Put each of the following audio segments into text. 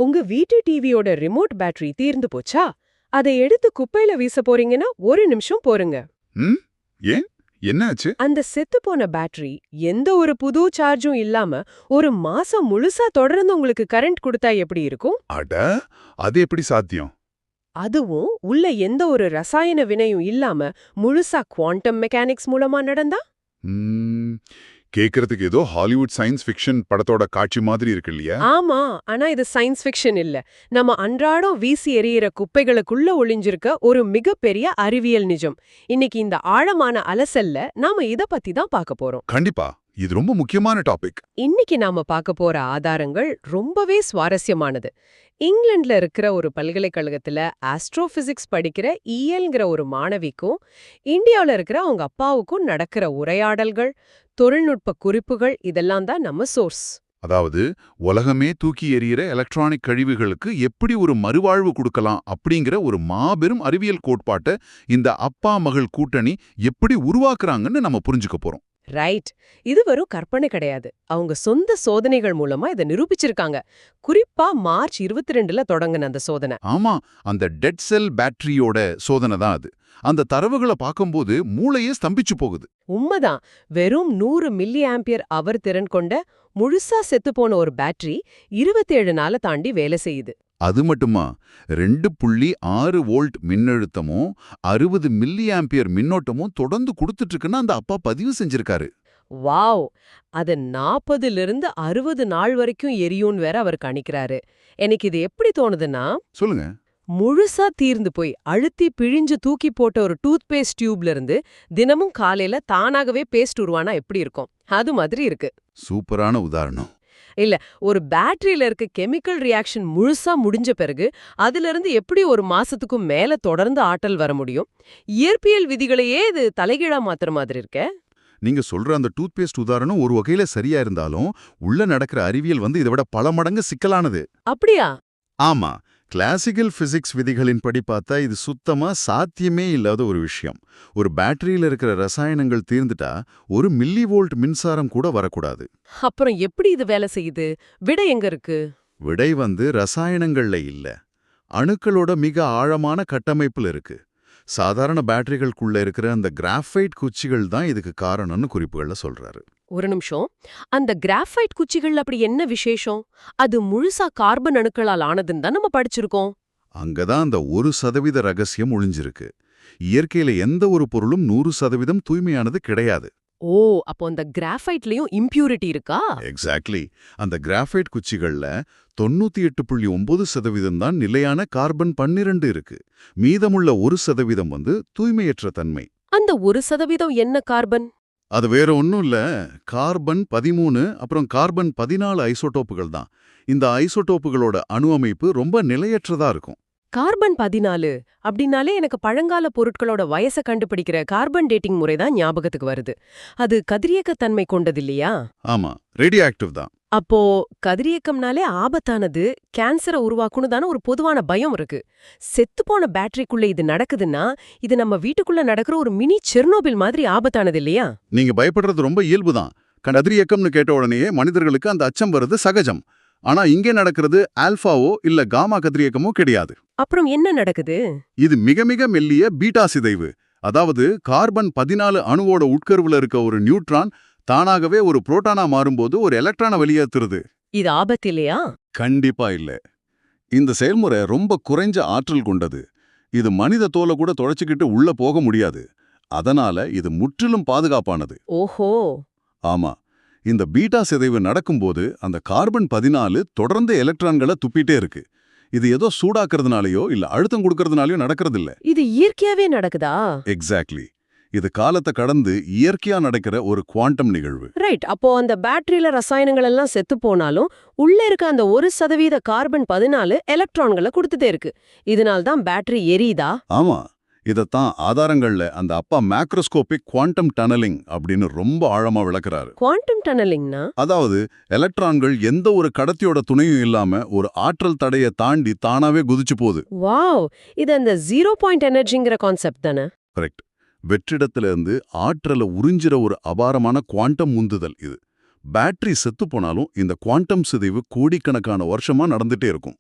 உங்க வீட்டு டிவியோட ரிமோட் பேட்டரி தீர்ந்து போச்சா? அதை எடுத்து குப்பையில வீச போறீங்கன்னா ஒரு நிமிஷம் போருங்க. ம் ஏன் என்னாச்சு? அந்த செத்துப்போன பேட்டரி எந்த ஒரு புது சார்ஜும் இல்லாம ஒரு மாசம் முழுசா தொடர்ந்து உங்களுக்கு கரண்ட் கொடுத்தா எப்படி இருக்கும்? அட, அது எப்படி சாத்தியம்? அதுவும் உள்ள எந்த ஒரு ரசாயன வினையும் இல்லாம முழுசா குவாண்டம் மெக்கானிக்ஸ் மூலமா நடந்தா? ம், கேக்குறதுக்கு ஏதோ ஹாலிவுட் சயின்ஸ் ஃபிக்ஷன் படத்தோட காட்சி மாதிரி இருக்கு இல்லையா? ஆமா, ஆனா இது சயின்ஸ் ஃபிக்ஷன் இல்ல. நம்ம அன்றாடம் வீசி எறிகிற குப்பைகளுக்குள்ள ஒளிஞ்சிருக்க ஒரு மிகப்பெரிய அறிவியல் நிஜம். இன்னைக்கு இந்த ஆழமான அலசல்ல நாம இத பத்தி தான் பார்க்க போறோம். கண்டிப்பா, இது ரொம்ப முக்கியமான டாபிக். இன்னைக்கு நாம பார்க்க போற ஆதாரங்கள் ரொம்பவே சுவாரஸ்யமானது. இங்கிலாந்துல இருக்கிற ஒரு பல்கலைக்கழகத்துல ஆஸ்ட்ரோபிசிக்ஸ் படிக்கிற இஎல்ங்கிற ஒரு மாணவிக்கும் இந்தியாவுல இருக்கிற அவங்க அப்பாவுக்கும் நடக்கிற உரையாடல்கள், தொழில்நுட்ப குறிப்புகள் இதெல்லாம் தான் நம்ம சோர்ஸ். அதாவது, உலகமே தூக்கி எறிகிற எலக்ட்ரானிக் கழிவுகளுக்கு எப்படி ஒரு மறுவாழ்வு கொடுக்கலாம் அப்படிங்கிற ஒரு மாபெரும் அறிவியல் கோட்பாட்டை இந்த அப்பா மகள் கூட்டணி எப்படி உருவாக்குறாங்கன்னு நம்ம புரிஞ்சுக்க போறோம். ரைட். இது வெறும் கற்பனை கிடையாது. அவங்க சொந்த சோதனைகள் மூலமா இதை நிரூபிச்சிருக்காங்க. குறிப்பா மார்ச் 22ல தொடங்கின அந்த சோதனை. ஆமா, அந்த டெட் செல் பேட்டரியோட சோதனை தான் அது. அந்த தரவுகளை பார்க்கும்போது மூளையே ஸ்தம்பிச்சு போகுது. உண்மைதான். வெறும் 100 மில்லி ஆம்பியர் அவர் திறன் கொண்ட முழுசா செத்துப்போன ஒரு பேட்டரி 27 நாள தாண்டி வேலை செய்யுது. அது மட்டுமா, 2.6 வோல்ட் மின்னழுத்தமும் 60 மில்லி ஆம்பியர் மின்னோட்டமும் தொடர்ந்து கொடுத்துட்டு இருக்குன்னு அந்த அப்பா பதிவு செஞ்சிருக்காரு. வாவ்! அது 40லிருந்து 60 நாள் வரைக்கும் எரியும்னு வேற அவர் கணிக்கிறாரு. எனக்கு இது எப்படி தோணுதுன்னா, சொல்லுங்க. முழுசா தீர்ந்து போய் அழுத்தி பிழிஞ்சு தூக்கி போட்ட ஒரு டூத் பேஸ்ட் டியூப்ல இருந்து தினமும் காலையில தானாகவே பேஸ்ட் உருவானா எப்படி இருக்கும்? அது மாதிரி இருக்கு. சூப்பரான உதாரணம். இல்ல, ஒரு பேட்டரியில இருக்க கெமிக்கல் ரியாக்ஷன் முழுசா முடிஞ்ச பிறகு அதுல இருந்து எப்படி ஒரு மாசத்துக்கும் மேல தொடர்ந்து ஆற்றல் வர முடியும்? இயற்பியல் விதிகளையே இது தலைகீழா மாத்துற மாதிரி இருக்கே. நீங்க சொல்ற அந்த டூத் பேஸ்ட் உதாரணம் ஒரு வகையில சரியா இருந்தாலும், உள்ள நடக்கிற அறிவியல் இதை விட பல மடங்கு சிக்கலானது. அப்படியா? ஆமா, கிளாசிக்கல் பிசிக்ஸ் விதிகளின்படி பார்த்தா இது சுத்தமா சாத்தியமே இல்லாத ஒரு விஷயம். ஒரு பேட்டரியில இருக்கிற ரசாயனங்கள் தீர்ந்துட்டா 1 மில்லி வோல்ட் மின்சாரம் கூட வரக்கூடாது. அப்புறம் எப்படி இது வேலை செய்யுது? விடை எங்க இருக்கு? விடை ரசாயனங்கள்ல இல்ல, அணுக்களோட மிக ஆழமான கட்டமைப்புல இருக்கு. சாதாரண பேட்டரிகளுக்குள்ள இருக்கிற அந்த கிராஃபைட் குச்சிகள் தான் இதுக்கு காரணம்னு குறிப்புகள்ல சொல்றாரு. ஒரு நிமிஷம். அந்த கிராஃபைட் குச்சிகள் அப்படி என்ன விசேஷம்? அது முழுசா கார்பன் அணுக்களால் ஆனதுன்னு தான் நம்ம படிச்சிருக்கோம். அங்கதான் அந்த 1% ரகசியம் ஒளிஞ்சிருக்கு. இயற்கையில எந்த ஒரு பொருளும் 100% தூய்மையானது கிடையாது. ஓ, அப்போ அந்த கிராஃபைட்லயும் இம்பியூரிட்டி இருக்கா? எக்ஸாக்ட்லி. அந்த கிராஃபைட் குச்சிகள்ல 98.9% தான் நிலையான கார்பன் 12 இருக்கு. மீதமுள்ள 1% தூய்மையற்ற தன்மை. அந்த 1% என்ன கார்பன்? அது வேற ஒன்னும் இல்ல, கார்பன் 13 அப்புறம் கார்பன் 14 ஐசோடோப்புகள் தான். இந்த ஐசோடோப்புகளோட அணு அமைப்பு ரொம்ப நிலையற்றதா இருக்கும். கார்பன் 14 அப்படின்னாலே எனக்கு பழங்கால பொருட்களோட வயசை கண்டுபிடிக்கிற கார்பன் டேட்டிங் முறை தான் ஞாபகத்துக்கு வருது. அது கதிரியக்கத்தன்மை கொண்டது இல்லையா? ஆமா, ரேடியோ ஆக்டிவ் தான். அப்போ கதிரியக்கம்னாலே ஆபத்தானது, கேன்சரை உருவாக்குன்னு தானே ஒரு பொதுவான பயம் இருக்கு. செத்துப்போன பேட்டரிக்குள்ள இது நடக்குதுன்னா இது நம்ம வீட்டுக்குள்ள நடக்கிற ஒரு மினி செர்னோபில் மாதிரி ஆபத்தானது இல்லையா? நீங்க பயப்படுறது ரொம்ப இயல்புதான். கதிரியக்கம்னு கேட்ட உடனேயே மனிதர்களுக்கு அந்த அச்சம் வருது சகஜம். ஆனா இங்கே நடக்கிறது ஆல்பாவோ இல்ல காமா கதிரியக்கமோ கிடையாது. அப்புறம் என்ன நடக்குது? இது மிக மிக மெல்லிய பீட்டா சிதைவு. அதாவது கார்பன் 14 அணுவோட உட்கருவுல இருக்க ஒரு நியூட்ரான் தானாகவே ஒரு புரோட்டானா மாறும்போது ஒரு எலக்ட்ரானை வெளியேற்றுறது. இது ஆபத்து இல்லையா? கண்டிப்பா இல்ல. இந்த செயல்முறை ரொம்ப குறைஞ்ச ஆற்றல் கொண்டது. இது மனித தோலை கூட துளைச்சுக்கிட்டு உள்ள போக முடியாது. அதனால இது முற்றிலும் பாதுகாப்பானது. ஓஹோ. ஆமா, இந்த பீட்டா சிதைவு நடக்கும்போது அந்த கார்பன் 14 தொடர்ந்து எலக்ட்ரான்களை துப்பிட்டே இருக்கு. இது ஏதோ சூடாக்குறதுனாலயோ இல்ல அழுத்தம் கொடுக்கறதுனாலயோ நடக்கிறதில்ல. இது இயற்கையாவே நடக்குதா? எக்ஸாக்ட்லி. இது காலத்தை கடந்து இயற்கையா நடக்கிற ஒரு குவாண்டம் நிகழ்வு. ரைட். அப்போ அந்த பேட்டரியில ரசாயனங்கள் எல்லாம் செத்து போனாலும் உள்ள இருக்க அந்த 1% கார்பன் 14 எலக்ட்ரான்களை கொடுத்துட்டே இருக்கு. இதனால தான் பேட்டரி எரியுதா? ஆமா, இதத்தான் ஆதாரங்கள்ல அந்த அப்பா மேக்ரோஸ்கோபிக் குவாண்டம் டனலிங் அப்படின்னு ரொம்ப ஆழமா விளக்குறாரு. குவாண்டம் டனலிங்னா? அதாவது எலக்ட்ரான்கள் எந்த ஒரு கடத்தியோட துணையும் இல்லாம ஒரு ஆற்றல் தடையை தாண்டி தானாவே குதிச்சு போகுது. வாவ், இது அந்த 0 பாயிண்ட் எனர்ஜிங்கிற கான்செப்ட் தானே? கரெக்ட். வெற்றிடத்துல இருந்து ஆற்றலை உறிஞ்சிற ஒரு அபாரமான குவாண்டம் உந்துதல் இது. பேட்டரி செத்து போனாலும் இந்த குவாண்டம் சிதைவு கோடிக்கணக்கான வருஷமா நடந்துட்டே இருக்கும்.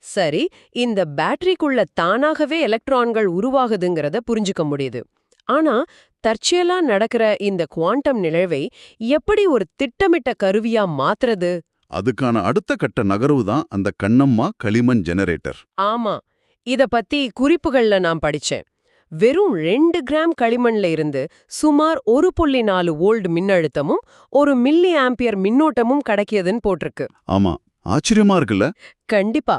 சரி, இந்த பேட்டரிக்குள்ள தானாகவே எலக்ட்ரான்கள் உருவாகுதுங்கிறத புரிஞ்சுக்க முடியுது. ஆனா தற்செயலா நடக்கிற இந்த குவாண்டம் நிகழ்வை எப்படி ஒரு திட்டமிட்ட கருவியா மாத்துறது? அதுக்கான அடுத்த கட்ட நகர்வு தான் அந்த கண்ணம்மா களிமண் ஜெனரேட்டர். ஆமா, இத பத்தி குறிப்புகள்ல நான் படிச்சேன். வெறும் 2 கிராம் களிமண்ல இருந்து சுமார் 1.4 வோல்ட் மின்னழுத்தமும் 1 மில்லி ஆம்பியர் மின்னோட்டமும் கிடைக்கியதுன்னு போட்டிருக்கு. ஆமா, ஆச்சரியமா இருக்குல்ல? கண்டிப்பா.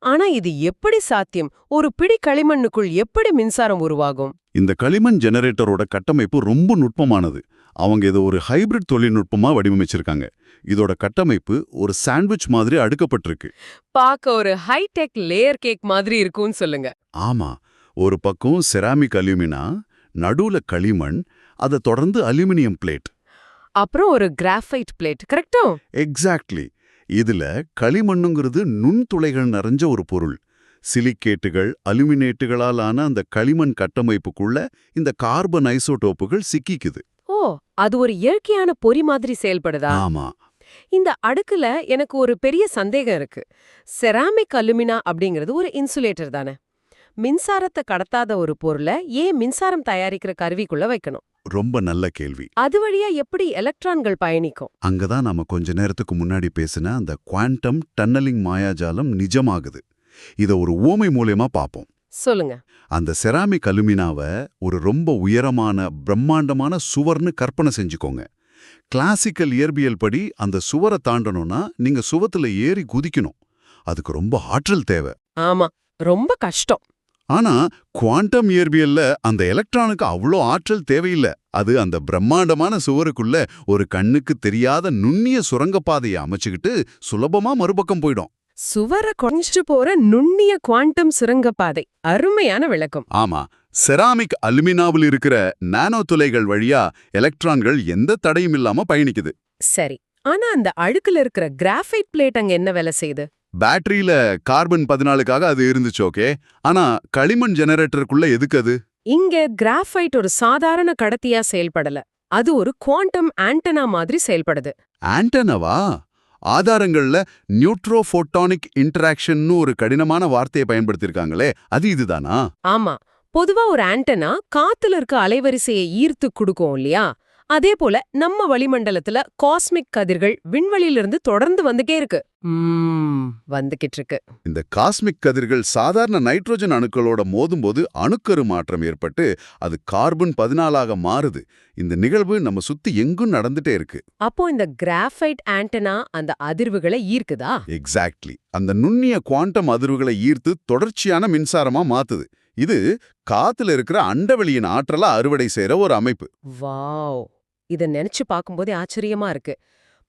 ஆனா இது எப்படி சாத்தியம்? ஒரு பிடி களிமண்ணுக்குள் எப்படி மின்சாரம் உருவாகும்? இந்த களிமண் ஜெனரேட்டரோட கட்டமைப்பு ரொம்ப நுட்பமானது. அவங்க இதை ஒரு ஹைபிரிட் தொழில்நுட்பமா வடிவமைச்சிருக்காங்க. இதோட கட்டமைப்பு ஒரு சாண்ட்விச் மாதிரி அடுக்கப்பட்டிருக்கு. பார்க்க ஒரு ஹைடெக் லேயர் கேக் மாதிரி இருக்கும்னு சொல்லுங்க. ஆமா, ஒரு பக்கம் செராமிக் அலுமினா, நடுவுல களிமண், அதை தொடர்ந்து அலுமினியம் பிளேட். அப்புறம் ஒரு கிராஃபைட் பிளேட், கரெக்ட்டா? எக்ஸாக்ட்லி. இதுல களிமண்ணுங்கிறது நுண்துளைகள் நிறைஞ்ச ஒரு பொருள். சிலிக்கேட்டுகள், அலுமினேட்டுகளால் ஆன அந்த களிமண் கட்டமைப்புக்குள்ள இந்த கார்பன் ஐசோடோப்புகள் சிக்கிக்குது. ஓ, அது ஒரு இயற்கையான பொறி மாதிரி செயல்படுதா? ஆமா, இந்த அடுக்குல எனக்கு ஒரு பெரிய சந்தேகம் இருக்கு. செராமிக் அலுமினா அப்படிங்கிறது ஒரு இன்சுலேட்டர் தானே? மின்சாரத்தை கடத்தாத ஒரு பொருளை ஏன் மின்சாரம் தயாரிக்கிற கருவிக்குள்ள வைக்கணும்? ரொம்ப நல்ல கேள்வி. அது வழியா எப்படி எலக்ட்ரான்கள் பயணிக்கும்? அங்கதான் நாம கொஞ்ச நேரத்துக்கு முன்னாடி பேசின அந்த குவாண்டம் டன்னலிங் மாயாஜாலம் நிஜமாகுது. இத ஒரு உவமை மூலமா பார்ப்போம். சொல்லுங்க. அந்த செராமிக் அலுமினாவை ஒரு ரொம்ப உயரமான பிரம்மாண்டமான சுவர்னு கற்பனை செஞ்சுக்கோங்க. கிளாசிக்கல் இயற்பியல் படி அந்த சுவரை தாண்டணும்னா நீங்க சுவத்துல ஏறி குதிக்கணும். அதுக்கு ரொம்ப ஆற்றல் தேவை. ஆமா, ரொம்ப கஷ்டம். ஆனா குவாண்டம் இயற்பியல்ல அந்த எலக்ட்ரானுக்கு அவ்வளோ ஆற்றல் தேவையில்லை. அது அந்த பிரம்மாண்டமான சுவருக்குள்ள ஒரு கண்ணுக்கு தெரியாத நுண்ணிய சுரங்கப்பாதையை அமைச்சுக்கிட்டு சுலபமா மறுபக்கம் போயிடும். சுவரை குறைஞ்சிட்டு போற நுண்ணிய குவாண்டம் சுரங்கப்பாதை. அருமையான விளக்கம். ஆமா, செராமிக் அலுமினாவில் இருக்கிற நானோ துளைகள் வழியா எலக்ட்ரான்கள் எந்த தடையும் இல்லாம பயணிக்குது. சரி, ஆனா அந்த அழுக்குல இருக்கிற கிராஃபைட் பிளேட் அங்க என்ன வேலை செய்யுது? பேட்டரியில கார்பன் 14க்காக அது இருந்துச்சு, ஓகே. ஆனா களிமண் ஜெனரேட்டருக்குள்ள எதுக்கு அது? இங்க கிராஃபைட் ஒரு சாதாரண கடத்தியா செயல்படல. அது ஒரு குவாண்டம் ஆண்டனா மாதிரி செயல்படுது. ஆண்டனவா? ஆதாரங்கள்ல நியூட்ரோஃபோட்டானிக் இன்டராக்ஷன்னு ஒரு கடினமான வார்த்தையை பயன்படுத்தியிருக்காங்களே, அது இதுதானா? ஆமா, பொதுவா ஒரு ஆண்டனா காத்துல இருக்க அலைவரிசையை ஈர்த்து கொடுக்கும் இல்லையா? அதே போல நம்ம வளிமண்டலத்துல காஸ்மிக் கதிர்கள் விண்வெளியிலிருந்து தொடர்ந்து வந்துட்டே இருக்கு. வந்துகிட்டு இருக்கு. இந்த காஸ்மிக் கதிர்கள் சாதாரண நைட்ரோஜன் அணுக்களோட மோதும்போது அணுக்கரு மாற்றம் ஏற்பட்டு அது கார்பன் 14ஆக மாறுது. இந்த நிகழ்வு நம்ம சுத்தி எங்கும் நடந்துட்டே இருக்கு. அப்போ இந்த கிராஃபைட் ஆண்டனா அந்த அதிர்வுகளை ஈர்க்குதா? எக்ஸாக்ட்லி. அந்த நுண்ணிய குவாண்டம் அதிர்வுகளை ஈர்த்து தொடர்ச்சியான மின்சாரமா மாத்துது. இது காத்துல இருக்கிற அண்டவெளியின் ஆற்றலா அறுவடை செய்யற ஒரு அமைப்பு. வாவ், இத நினைச்சு பார்க்கும்போதே ஆச்சரியமா இருக்கு.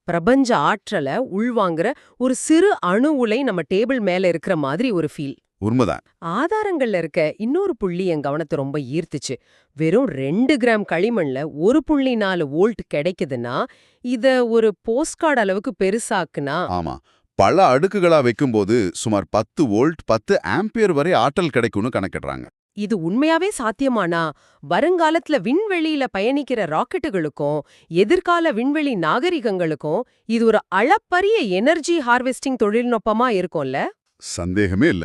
பிரபஞ்ச ஆற்றலை உள்வாங்குற ஒரு சிறு அணு உலை நம்ம டேபிள் மேல இருக்கிற மாதிரி ஒரு ஃபீல். உண்மைதான். ஆதாரங்கள்ல இருக்க இன்னொரு புள்ளி என் கவனத்தை ரொம்ப ஈர்த்துச்சு. வெறும் 2 கிராம் களிமண்ல 1.4 வோல்ட் கிடைக்குதுன்னா இத ஒரு போஸ்ட்கார்டு அளவுக்கு பெருசாக்குனா. ஆமா, பல அடுக்குகளா வைக்கும்போது சுமார் 10 வோல்ட் 10 ஆம்பியர் வரை ஆற்றல் கிடைக்கும்னு கணக்கிடுறாங்க. இது உண்மையாவே சாத்தியமானா வருங்காலத்துல விண்வெளியில பயணிக்கிற ராக்கெட்டுகளுக்கும் எதிர்கால விண்வெளி நாகரிகங்களுக்கும் இது ஒரு அளப்பரிய எனர்ஜி ஹார்வெஸ்டிங் தொழில்நுட்பமா இருக்கும்ல? சந்தேகமே இல்ல.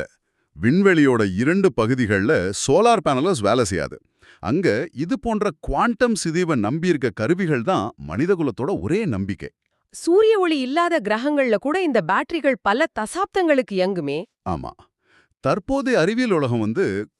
விண்வெளியோட 2 பகுதிகள்ல சோலார் பேனல்ஸ் வேலை செய்யாது. அங்க இது போன்ற குவாண்டம் சிதைவை நம்பியிருக்க கருவிகள் தான் மனிதகுலத்தோட ஒரே நம்பிக்கை. சூரிய ஒளி இல்லாத கிரகங்கள்ல கூட இந்த பேட்டரிகள் பல தசாப்தங்களுக்கு இயங்குமே. ஆமா, தற்போதைய அறிவியல் உலகம்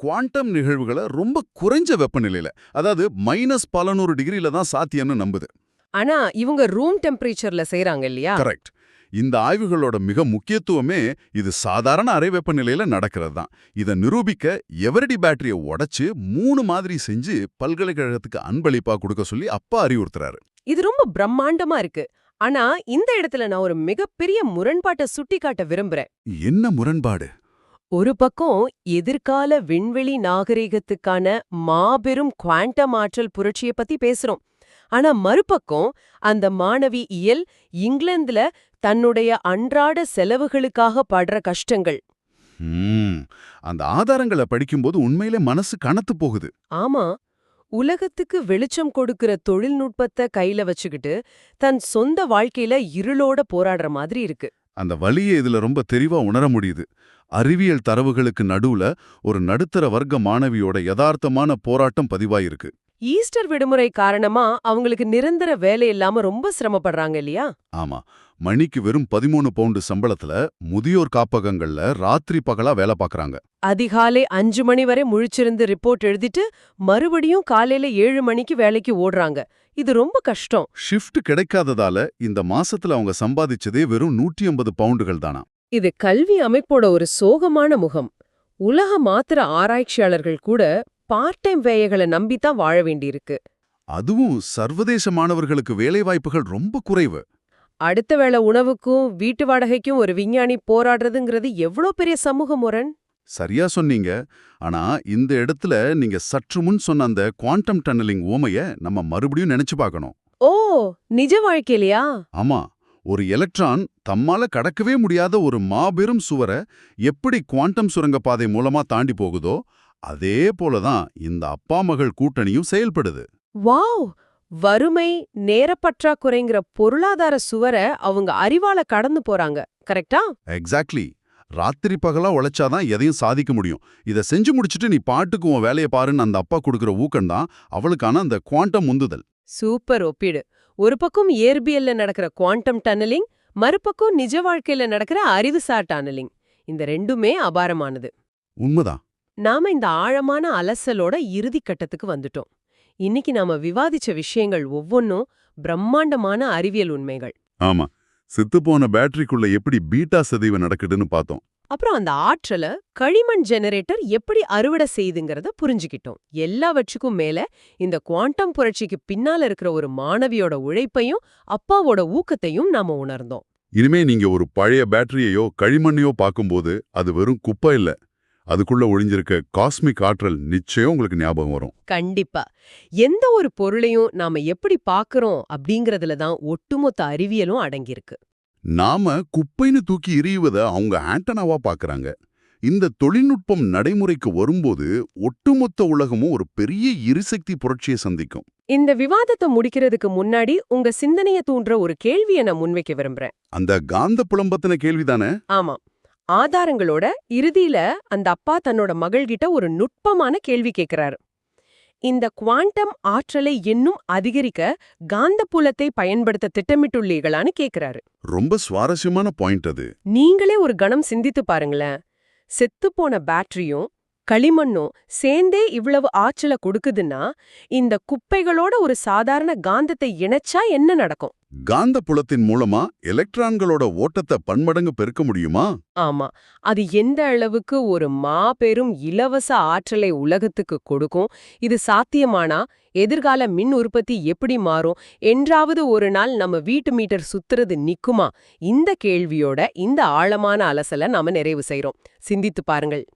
குவாண்டம் நிகழ்வுகளை ரொம்ப குறைஞ்ச வெப்பநிலையில, அதாவது -1100 டிகிரியில தான் சாத்தியம்னு நம்புது. ஆனா இவங்க ரூம் டெம்பரேச்சர்ல செய்றாங்க இல்லையா? கரெக்ட். இந்த ஆய்வுகளோட மிக முக்கியத்துவமே இது சாதாரண அறை வெப்பநிலையில நடக்கிறது தான். இதை நிரூபிக்க எவரடி பேட்டரியை உடைச்சு 3 மாதிரி செஞ்சு பல்கலைக்கழகத்துக்கு அன்பளிப்பா கொடுக்க சொல்லி அப்பா அறிவுறுத்துறாரு. இது ரொம்ப பிரம்மாண்டமா இருக்கு. ஆனா இந்த இடத்துல நான் ஒரு மிகப்பெரிய முரண்பாட்டை சுட்டிக்காட்ட விரும்புறேன். என்ன முரண்பாடு? ஒரு பக்கம் எதிர்கால விண்வெளி நாகரிகத்துக்கான மாபெரும் குவாண்டம் ஆற்றல் புரட்சியை பத்தி பேசுறோம். ஆனா மறுபக்கம் அந்த மாணவி இயல் இங்கிலாந்துல தன்னுடைய அன்றாட செலவுகளுக்காக படுற கஷ்டங்கள். அந்த ஆதாரங்களை படிக்கும்போது உண்மையிலே மனசு கனத்து போகுது. ஆமா, உலகத்துக்கு வெளிச்சம் கொடுக்கிற தொழில்நுட்பத்தை கையில வச்சுக்கிட்டு தன் சொந்த வாழ்க்கையில இருளோட போராடுற மாதிரி இருக்கு. அந்த வலியை இதுல ரொம்ப தெளிவா உணர முடியுது. அறிவியல் தரவுகளுக்கு நடுவுல ஒரு நடுத்தர வர்க்க மாணவியோட யதார்த்தமான போராட்டம் பதிவாயிருக்கு. ஈஸ்டர் விடுமுறை காரணமா அவங்களுக்கு நிரந்தர வேலை இல்லாம ரொம்ப சிரமப்படுறாங்க இல்லையா? ஆமா, மணிக்கு வெறும் 13 பவுண்டு சம்பளத்துல முதியோர் காப்பகங்கள்ல ராத்திரி பகலா வேலை பார்க்கறாங்க. அதிகாலை 5 மணி வரை முழிச்சிருந்து ரிப்போர்ட் எழுதிட்டு மறுபடியும் காலையில 7 மணிக்கு வேலைக்கு ஓடுறாங்க. இது ரொம்ப கஷ்டம். ஷிஃப்ட் கிடைக்காததால இந்த மாசத்துல அவங்க சம்பாதிச்சதே வெறும் 150 பவுண்டுகள் தானா. இது கல்வி அமைப்போட ஒரு சோகமான முகம். உலக மாத்திர ஆராய்ச்சியாளர்கள் கூட பார்ட் டைம் வேலைகளை நம்பித்தான் வாழ வேண்டியிருக்கு. அதுவும் சர்வதேச மாணவர்களுக்கு வேலைவாய்ப்புகள் ரொம்ப குறைவு. அடுத்த வேளை உணவுக்கும் வீட்டு வாடகைக்கும் ஒரு விஞ்ஞானி போராடுறதுங்கிறது எவ்வளோ பெரிய சமூக முரண். சரியா சொன்னீங்க. ஆனா இந்த இடத்துல நீங்க சற்று முன் சொன்ன அந்த குவாண்டம் டன்னலிங் உவமைய நம்ம மறுபடியும் நினைச்சு பார்க்கணும். ஓ, நிஜ வாழ்க்கையிலையா? ஆமா, ஒரு எலக்ட்ரான் தம்மால கடக்கவே முடியாத ஒரு மாபெரும் சுவரை எப்படி குவாண்டம் சுரங்கப்பாதை மூலமா தாண்டி போகுதோ அதே போலதான் இந்த அப்பா மகள் கூட்டணியும் செயல்படுது. வாவ்! வறுமை, நேரப்பற்றாக்குறைங்கிற பொருளாதார சுவரை அவங்க அறிவால கடந்து போறாங்க, கரெக்டா? எக்ஸாக்ட்லி. ராத்திரி பகலா உழைச்சாதான் எதையும் சாதிக்க முடியும். இதை செஞ்சு முடிச்சுட்டு நீ பாட்டுக்கு உன் வேலையை பாருன்னு அந்த அப்பா கொடுக்கிற ஊக்கம்தான் அவளுக்கான அந்த குவாண்டம் உந்துதல். சூப்பர் ஒப்பீடு. ஒரு பக்கம் இயற்பியல்ல நடக்கிற குவாண்டம் டன்னலிங், மறுபக்கம் நிஜ வாழ்க்கையில நடக்கிற அறிவுசார் டன்னலிங். இந்த ரெண்டுமே அபாரமானது. உண்மைதான். நாம இந்த ஆழமான அலசலோட இறுதி கட்டத்துக்கு வந்துட்டோம். இன்னைக்கு நாம விவாதிச்ச விஷயங்கள் ஒவ்வொன்னும் பிரம்மாண்டமான அறிவியல் உண்மைகள். ஆமா, செத்துப்போன பேட்டரிக்குள்ள எப்படி பீட்டா சிதைவு நடக்குதுன்னு பார்த்தோம். அப்புறம் அந்த ஆற்றல களிமண் ஜெனரேட்டர் எப்படி அறுவடை செய்யுதுங்கிறத புரிஞ்சுக்கிட்டோம். எல்லாவற்றுக்கும் மேல இந்த குவாண்டம் புரட்சிக்கு பின்னால இருக்கிற ஒரு மாணவியோட உழைப்பையும் அப்பாவோட ஊக்கத்தையும் நாம உணர்ந்தோம். இனிமே நீங்க ஒரு பழைய பேட்டரியையோ களிமண்ணையோ பார்க்கும்போது அது வெறும் குப்பை இல்ல, அதுக்குள்ள ஒளிஞ்சிருக்க காஸ்மிக் ஆற்றல் நிச்சயம் உங்களுக்கு ஞாபகம் வரும். கண்டிப்பா. எந்த ஒரு பொருளையும் நாம எப்படி பார்க்கறோம் அப்படிங்கறதுல தான் ஒட்டுமொத்த அறிவியலும் அடங்கியிருக்கு. நாம குப்பைன்னு தூக்கி எறியுவத அவங்க ஆண்டனாவா பார்க்கறாங்க. இந்த தொழில்நுட்பம் நடைமுறைக்கு வரும்போது ஒட்டுமொத்த உலகமும் ஒரு பெரிய எரிசக்தி புரட்சியை சந்திக்கும். இந்த விவாதத்தை முடிக்கிறதுக்கு முன்னாடி உங்க சிந்தனைய தூண்டுற ஒரு கேள்வியை நான் முன்வைக்க விரும்புறேன். அந்த காந்த புலம்பத்தின கேள்விதானே? ஆமா. ஆதாரங்களோட இறுதியில அந்த அப்பா தன்னோட மகள்கிட்ட ஒரு நுட்பமான கேள்வி கேட்கிறாரு. இந்த குவாண்டம் ஆற்றலை இன்னும் அதிகரிக்க காந்தப்புலத்தை பயன்படுத்த திட்டமிட்டுள்ளீர்களான்னு கேக்குறாரு. ரொம்ப சுவாரஸ்யமான பாயிண்ட் அது. நீங்களே ஒரு கணம் சிந்தித்து பாருங்களேன். செத்துப்போன பேட்டரியும் களிமண்ணும் சேர்ந்தே இவ்வளவு ஆற்றலை கொடுக்குதுன்னா இந்த குப்பைகளோட ஒரு சாதாரண காந்தத்தை இணைச்சா என்ன நடக்கும்? காந்த புலத்தின் மூலமா எலக்ட்ரான்களோட ஓட்டத்தை பன்மடங்கு பெருக்க முடியுமா? ஆமா. அது எந்த அளவுக்கு ஒரு மாபெரும் இலவச ஆற்றலை உலகத்துக்கு கொடுக்கும்? இது சாத்தியமானா எதிர்கால மின் உற்பத்தி எப்படி மாறும்? என்றாவது ஒரு நாள் நம்ம வீட்டு மீட்டர் சுத்துறது நிக்குமா? இந்த கேள்வியோட இந்த ஆழமான அலசலை நாம நிறைவு செய்றோம். சிந்தித்து பாருங்கள்.